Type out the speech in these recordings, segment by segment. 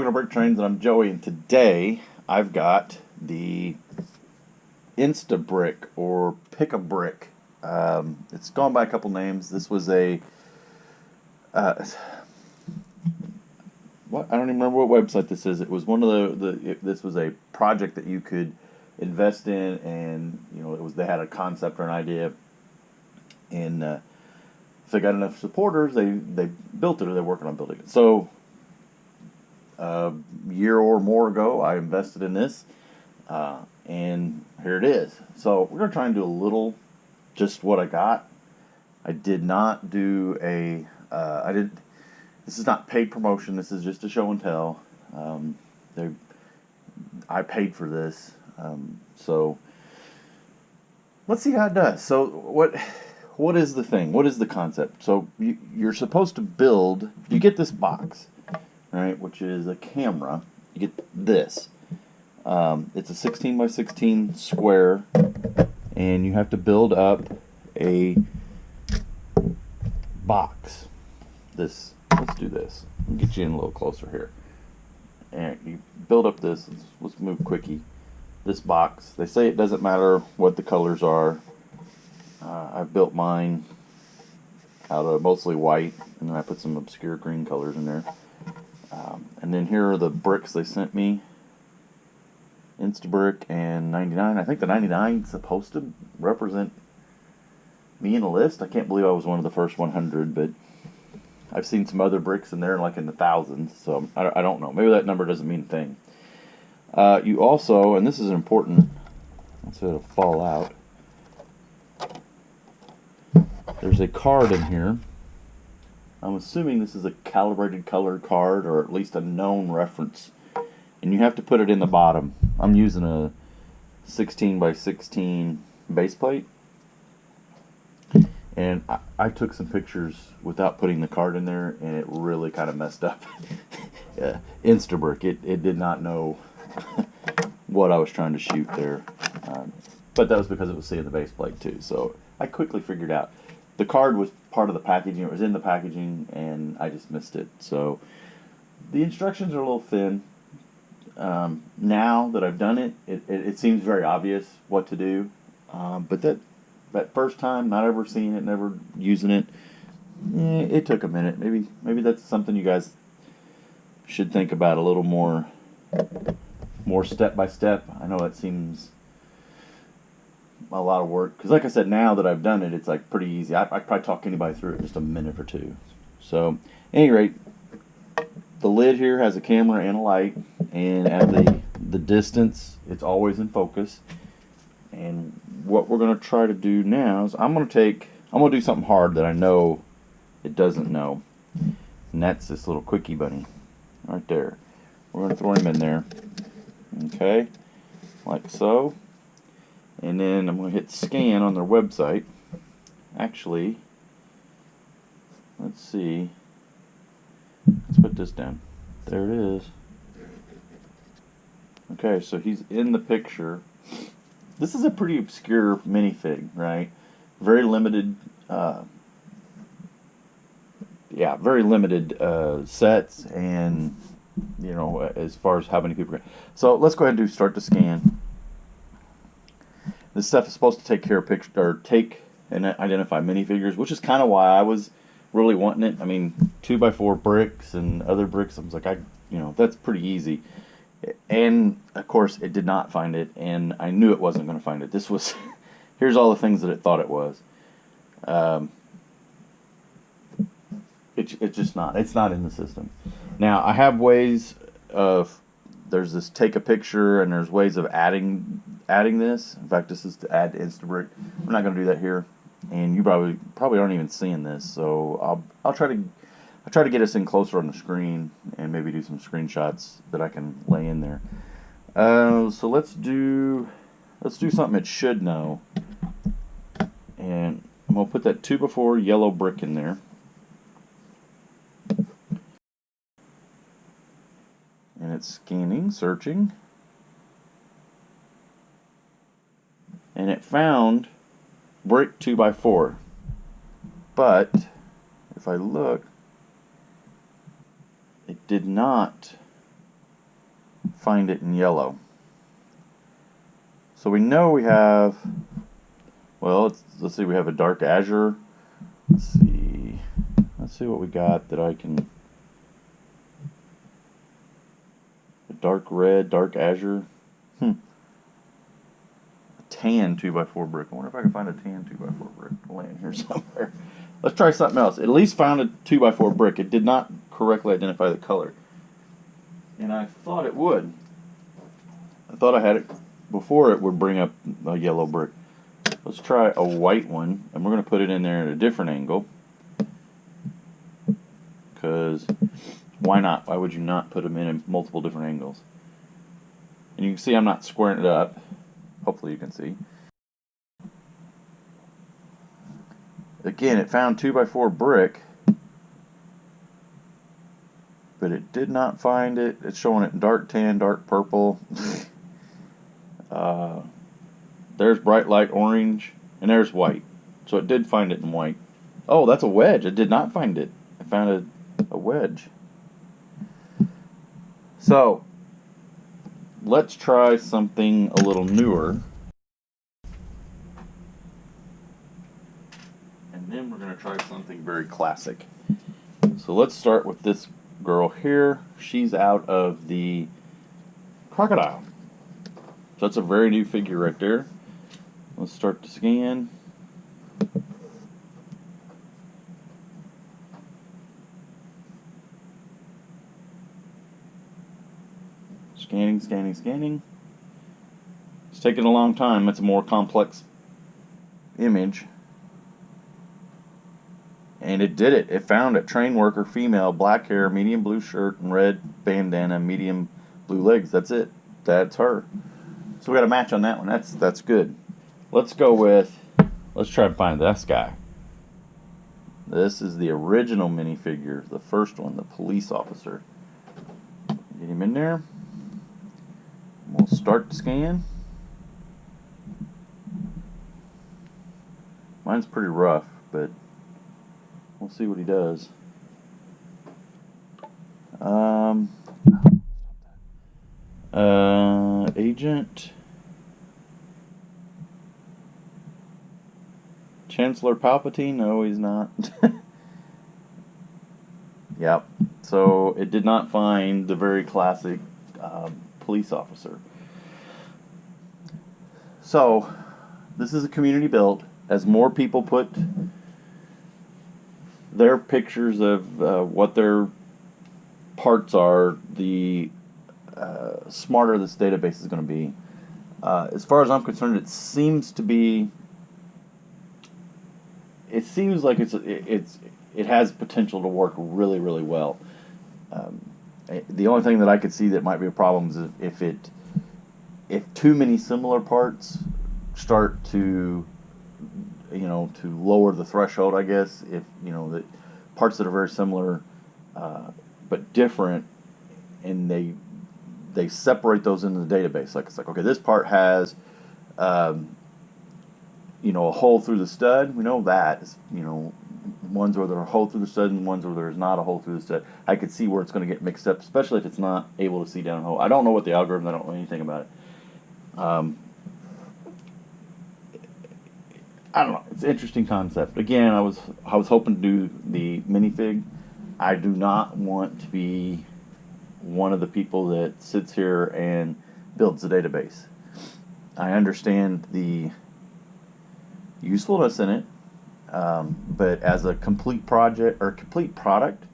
Welcome to BrickTrains, and I'm Joey, and today I've got the Instabrick or PIQABRICK. It's gone by a couple names. This was a what I don't even remember what website this is. It was one of this was a project that you could invest in, and they had a concept or an idea, and if they got enough supporters, they built it, or they're working on building it. So a year or more ago, I invested in this, and here it is. So we're going to try and do a little, just what I got. I did not do this is not paid promotion. This is just a show and tell. I paid for this, so let's see how it does. So what is the thing? What is the concept? So you're supposed to build, you get this box, right, which is a camera. You get this. It's a 16 by 16 square, and you have to build up a box. Let's do this. I'll get you in a little closer here. And you build up this. Let's move quickie. This box. They say it doesn't matter what the colors are. I built mine out of mostly white, and then I put some obscure green colors in there. And then here are the bricks they sent me. Instabrick and 99. I think the 99 is supposed to represent me in a list. I can't believe I was one of the first 100, but I've seen some other bricks in there like in the thousands, so I don't know. Maybe that number doesn't mean a thing. You also, and this is important, so it'll fall out, there's a card in here. I'm assuming this is a calibrated color card, or at least a known reference, and you have to put it in the bottom. I'm using a 16 by 16 base plate, and I took some pictures without putting the card in there, and it really kind of messed up. Instabrick, it did not know what I was trying to shoot there, but that was because it was seeing the base plate too, so I quickly figured out. The card was part of the packaging. It was in the packaging, and I just missed it. So the instructions are a little thin. Now that I've done it, it seems very obvious what to do. But that first time, not ever seeing it, never using it, it took a minute. Maybe that's something you guys should think about a little more step by step. I know it seems a lot of work, because like I said, now that I've done it, it's like pretty easy. I probably talk anybody through it in just a minute or two. So at any rate, the lid here has a camera and a light, and at the distance, it's always in focus. And what we're going to try to do now is I'm going to do something hard that I know it doesn't know, and that's this little quickie bunny right there. We're going to throw him in there, okay, like so. And then I'm going to hit scan on their website. Actually, let's see. Let's put this down. There it is. Okay, so he's in the picture. This is a pretty obscure minifig, right? Very limited, very limited sets, and as far as how many people. So let's go ahead and start the scan. This stuff is supposed to take care of take and identify minifigures, which is kind of why I was really wanting it. I mean, 2x4 bricks and other bricks, I was like, that's pretty easy. And of course, it did not find it, and I knew it wasn't going to find it. This was, here's all the things that it thought it was. It's just not. It's not in the system. Now, I have ways of. There's this take a picture, and there's ways of adding this. In fact, this is to add to Instabrick. We're not going to do that here, and you probably aren't even seeing this. So I'll try to get us in closer on the screen, and maybe do some screenshots that I can lay in there. So let's do something it should know, and I'm gonna put that 2x4 yellow brick in there. And it's scanning, searching, and it found brick 2x4. But if I look, it did not find it in yellow. So we know we have, well, let's see, we have a dark azure. Let's see what we got that I can, a dark red, dark azure. A tan 2x4 brick. I wonder if I can find a tan 2x4 brick laying here somewhere. Let's try something else. At least found a 2x4 brick. It did not correctly identify the color. And I thought it would. I thought I had it before it would bring up a yellow brick. Let's try a white one, and we're going to put it in there at a different angle. Because why not? Why would you not put them in multiple different angles? And you can see I'm not squaring it up. Hopefully you can see. Again, it found 2x4 brick, but it did not find it. It's showing it in dark tan, dark purple. There's bright light orange, and there's white. So it did find it in white. Oh, that's a wedge. It did not find it. I found a wedge. So let's try something a little newer. And then we're going to try something very classic. So let's start with this girl here. She's out of the crocodile. So that's a very new figure right there. Let's start to scan. Scanning, scanning, scanning. It's taking a long time. It's a more complex image. And it did it. It found it. Train worker, female, black hair, medium blue shirt, and red bandana, medium blue legs. That's it. That's her. So we got a match on that one. That's good. Let's go with, let's try to find this guy. This is the original minifigure, the first one, the police officer. Get him in there. We'll start the scan. Mine's pretty rough, but we'll see what he does. Agent Chancellor Palpatine? No, he's not. Yep. So it did not find the very classic police officer. So this is a community built. As more people put their pictures of what their parts are, the smarter this database is going to be. As far as I'm concerned, it seems like it has potential to work really, really well. The only thing that I could see that might be a problem is if too many similar parts start to to lower the threshold, I guess. If the parts that are very similar but different, and they separate those into the database. Like it's like, okay, this part has a hole through the stud. We know that. It's, ones where there's a hole through the stud and ones where there's not a hole through the stud. I could see where it's going to get mixed up, especially if it's not able to see down a hole. I don't know what the algorithm. I don't know anything about it. I don't know. It's an interesting concept. Again, I was hoping to do the minifig. I do not want to be one of the people that sits here and builds a database. I understand the usefulness in it, but as a complete project or complete product,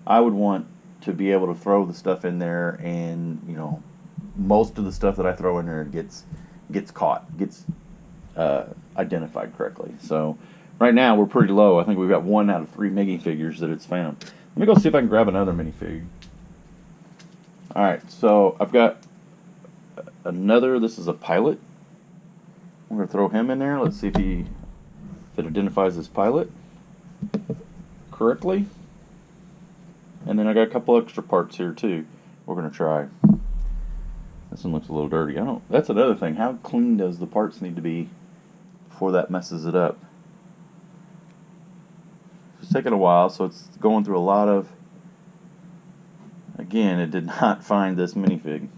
I would want to be able to throw the stuff in there, and most of the stuff that I throw in there gets caught, gets identified correctly. So right now we're pretty low. I think we've got 1 out of 3 minifigures that it's found. Let me go see if I can grab another minifig. Alright, so I've got another. This is a pilot. I'm going to throw him in there. Let's see if it identifies as pilot correctly. And then I got a couple extra parts here too. We're going to try. This one looks a little dirty. That's another thing. How clean does the parts need to be before that messes it up? It's taking a while, so it's going through a lot of... Again, it did not find this minifig.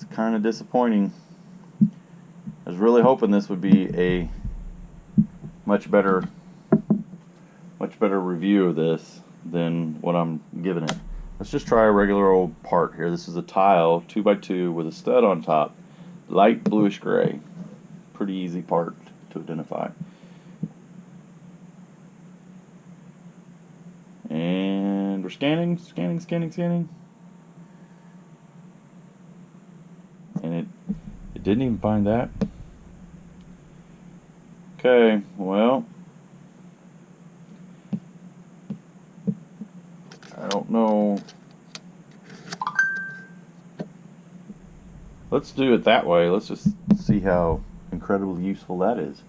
It's kind of disappointing. I was really hoping this would be a much better review of this than what I'm giving it. Let's just try a regular old part here. This is a tile 2x2 with a stud on top, light bluish gray. Pretty easy part to identify. And we're scanning. And it didn't even find that. Okay, well, I don't know. Let's do it that way. Let's just see how incredibly useful that is.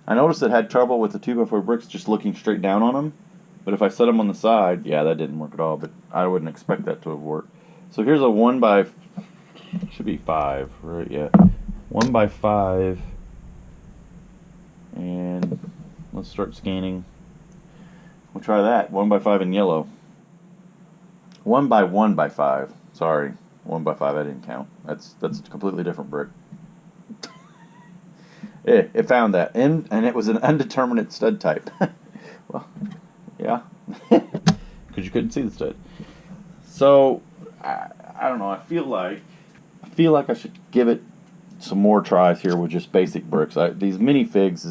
I noticed it had trouble with the 2x4 bricks just looking straight down on them. But if I set them on the side, yeah, that didn't work at all. But I wouldn't expect that to have worked. So here's a 1x, should be 5, right? Yeah, 1x5. And let's start scanning. We'll try that. 1x5 in yellow. 1x1x5. Sorry, 1x5. I didn't count. That's a completely different brick. It found that, and it was an undeterminate stud type. Well, yeah, because you couldn't see the stud. So I don't know. I feel like I should give it some more tries here with just basic bricks. These Minifigs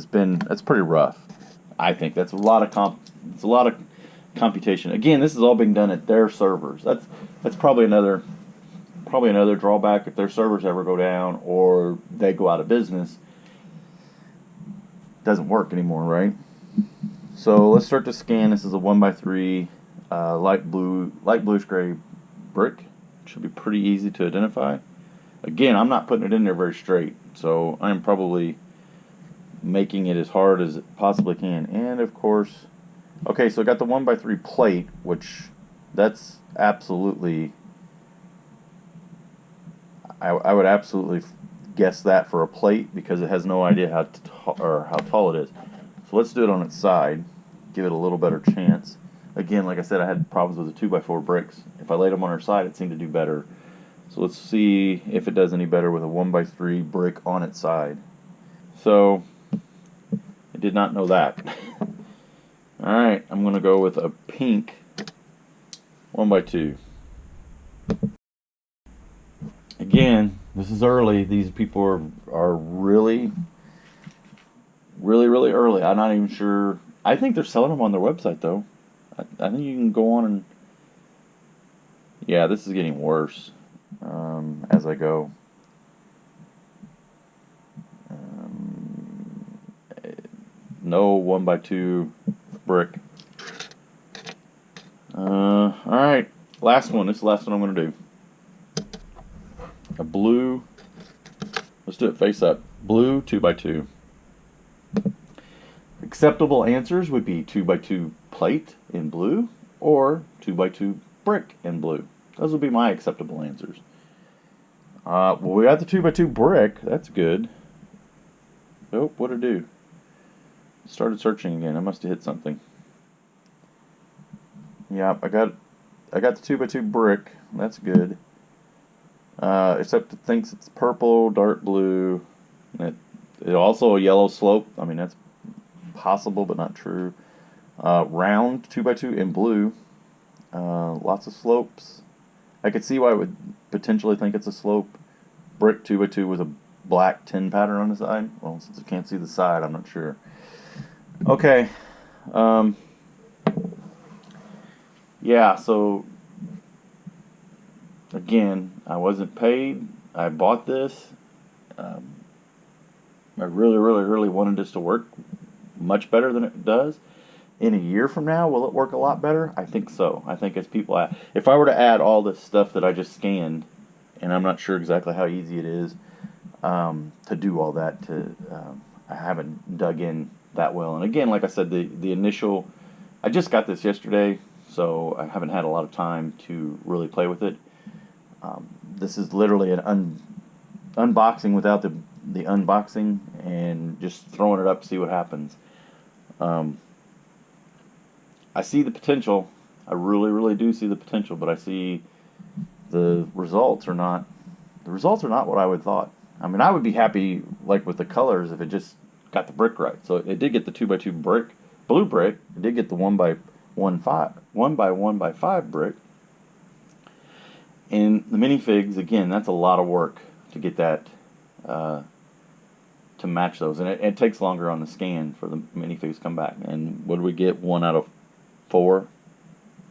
that's pretty rough. I think that's a lot of computation. Again, this is all being done at their servers. That's probably another drawback if their servers ever go down or they go out of business. Doesn't work anymore, right? So let's start to scan. This is a 1x3 light bluish gray brick. Should be pretty easy to identify. Again, I'm not putting it in there very straight, so I'm probably making it as hard as it possibly can. And of course, okay, so I got the 1x3 plate, which that's absolutely, I would absolutely guess that for a plate because it has no idea how tall it is. So let's do it on its side, give it a little better chance. Again, like I said, I had problems with the 2x4 bricks. If I laid them on her side, it seemed to do better. So let's see if it does any better with a 1x3 brick on its side. So I did not know that. Alright, I'm going to go with a pink 1x2. Again, this is early. These people are really early. I'm not even sure. I think they're selling them on their website, though. I think you can go on and... Yeah, this is getting worse as I go. No 1x2 brick. Alright, last one. This is the last one I'm going to do. A blue, let's do it face up. Blue 2x2. Acceptable answers would be 2x2 plate in blue or 2x2 brick in blue. Those would be my acceptable answers. Well, we got the 2x2 brick. That's good. Nope, what'd it do? Started searching again. I must have hit something. Yep, I got the 2x2 brick. That's good. Except it thinks it's purple, dark blue. It also a yellow slope. I mean, that's possible, but not true. Round 2x2 in blue. Lots of slopes. I could see why it would potentially think it's a slope. Brick 2x2 with a black tin pattern on the side. Well, since I can't see the side, I'm not sure. Okay. Yeah, so again, I wasn't paid. I bought this. I really wanted this to work much better than it does. In a year from now, will it work a lot better? I think so. I think as people add, if I were to add all this stuff that I just scanned, and I'm not sure exactly how easy it is to do all that, I haven't dug in that well. And again, like I said, the initial, I just got this yesterday, so I haven't had a lot of time to really play with it. This is literally an unboxing without the unboxing and just throwing it up to see what happens. I see the potential. I really, really do see the potential, but I see the results are not what I would thought. I mean, I would be happy like with the colors if it just got the brick right. So it did get the 2x2 brick, blue brick. It did get the 1x1x5 brick. And the minifigs, again, that's a lot of work to get that to match those, and it takes longer on the scan for the minifigs to come back. And what did we get? 1 out of 4.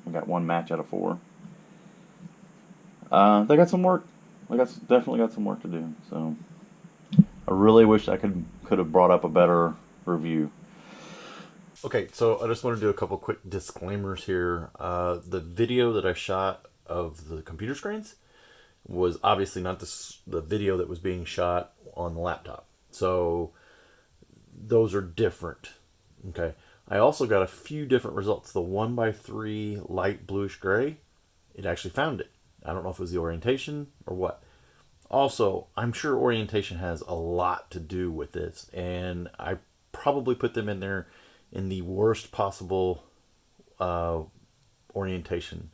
We got 1 match out of 4. They got some work. Definitely got some work to do. So I really wish I could have brought up a better review. Okay, so I just want to do a couple quick disclaimers here. The video that I shot of the computer screens was obviously not the video that was being shot on the laptop. So those are different. Okay. I also got a few different results. The 1x3 light bluish gray, it actually found it. I don't know if it was the orientation or what. Also, I'm sure orientation has a lot to do with this, and I probably put them in there in the worst possible orientation.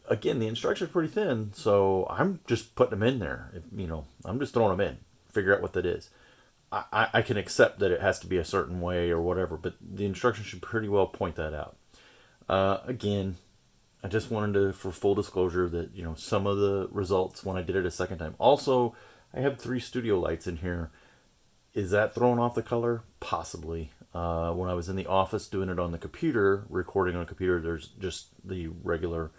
Again, the instructions are pretty thin, so I'm just putting them in there. I'm just throwing them in. Figure out what that is. I can accept that it has to be a certain way or whatever, but the instructions should pretty well point that out. Again, I just wanted to, for full disclosure, that some of the results when I did it a second time. Also, I have 3 studio lights in here. Is that throwing off the color? Possibly. When I was in the office doing it on the computer, recording on a computer, there's just the regular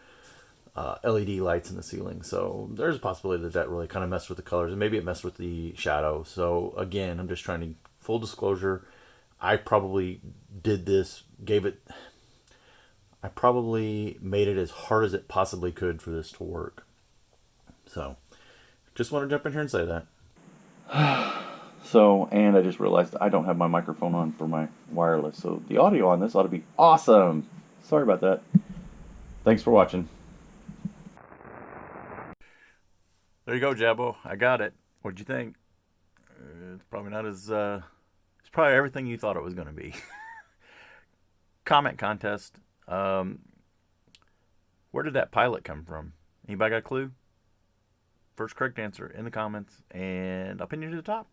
LED lights in the ceiling. So there's a possibility that really kind of messed with the colors, and maybe it messed with the shadow. So again, I'm just trying to, full disclosure, I probably did this, I probably made it as hard as it possibly could for this to work. So just want to jump in here and say that. So, and I just realized I don't have my microphone on for my wireless, so the audio on this ought to be awesome. Sorry about that. Thanks for watching. There you go, Jabbo. I got it. What'd you think? It's probably not as, it's probably everything you thought it was going to be. Comment contest. Where did that pilot come from? Anybody got a clue? First correct answer in the comments, and I'll pin you to the top.